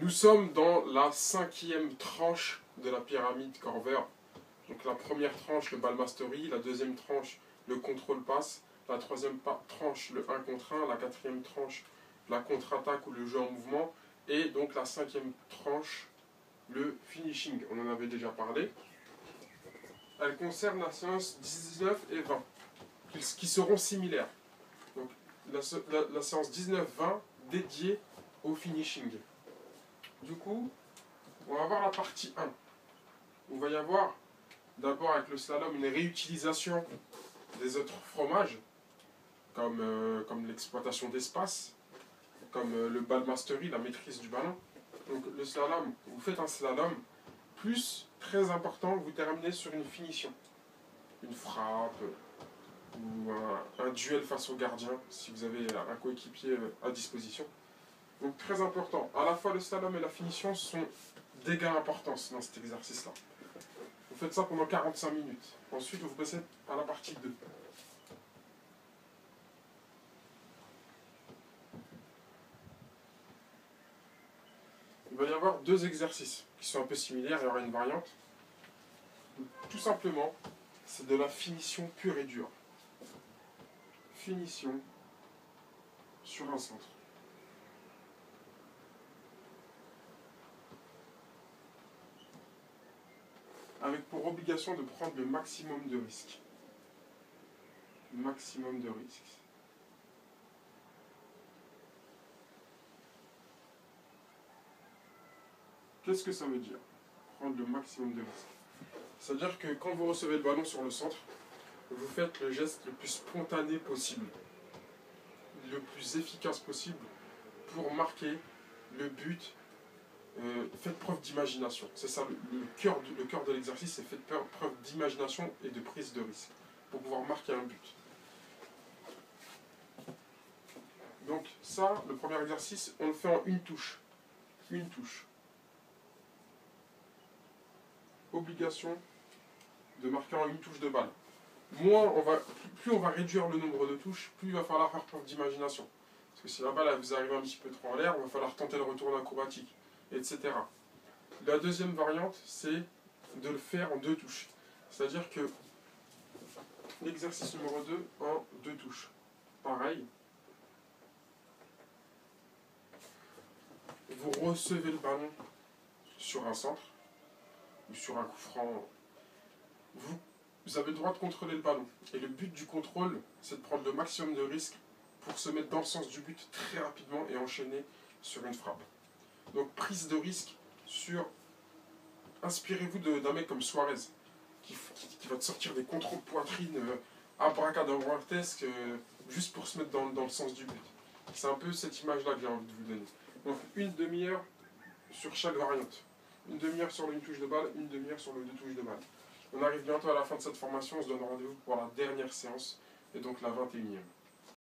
Nous sommes dans la 5e tranche de la pyramide Korver. Donc la première tranche, le ball mastery, la deuxième tranche, le control pass, la troisième tranche, le 1 contre 1, la quatrième tranche, la contre-attaque ou le jeu en mouvement, et donc la 5e tranche, le finishing. On en avait déjà parlé. Elle concerne la séance 19 et 20, qui seront similaires. Donc la séance 19-20 dédiée au finishing. Du coup, on va voir la partie 1. On va y avoir d'abord avec le slalom une réutilisation des autres fromages, comme l'exploitation d'espace, comme le ball mastery, la maîtrise du ballon. Donc le slalom, vous faites un slalom, plus, très important, vous terminez sur une finition. Une frappe, ou un duel face au gardien, si vous avez un coéquipier à disposition. Donc très important, à la fois le slalom et la finition sont d'égale importance dans cet exercice-là. Vous faites ça pendant 45 minutes. Ensuite, vous passez à la partie 2. Il va y avoir deux exercices qui sont un peu similaires, il y aura une variante. Tout simplement, c'est de la finition pure et dure. Finition sur un centre. Avec pour obligation de prendre le maximum de risques. Maximum de risques. Qu'est-ce que ça veut dire? Prendre le maximum de risques. C'est-à-dire que quand vous recevez le ballon sur le centre, vous faites le geste le plus spontané possible, le plus efficace possible pour marquer le but. Faites preuve d'imagination. C'est ça le cœur de l'exercice, c'est faites preuve d'imagination et de prise de risque pour pouvoir marquer un but. Donc ça, le premier exercice, on le fait en une touche. Une touche. Obligation de marquer en une touche de balle. Plus on va réduire le nombre de touches, plus il va falloir faire preuve d'imagination. Parce que si la balle elle vous arrive un petit peu trop en l'air, il va falloir tenter le retour acrobatique, etc. La deuxième variante, c'est de le faire en 2 touches. C'est-à-dire que l'exercice numéro 2 en 2 touches. Pareil. Vous recevez le ballon sur un centre ou sur un coup franc. Vous avez le droit de contrôler le ballon. Et le but du contrôle, c'est de prendre le maximum de risques pour se mettre dans le sens du but très rapidement et enchaîner sur une frappe. Donc prise de risque sur... Inspirez-vous d'un mec comme Suarez, qui va te sortir des contrôles poitrine abracadabrantesques juste pour se mettre dans le sens du but. C'est un peu cette image-là que j'ai envie de vous donner. Donc une demi-heure sur chaque variante. Une demi-heure sur une touche de balle, une demi-heure sur les 2 touches de balle. On arrive bientôt à la fin de cette formation, on se donne rendez-vous pour la dernière séance, et donc la 21e.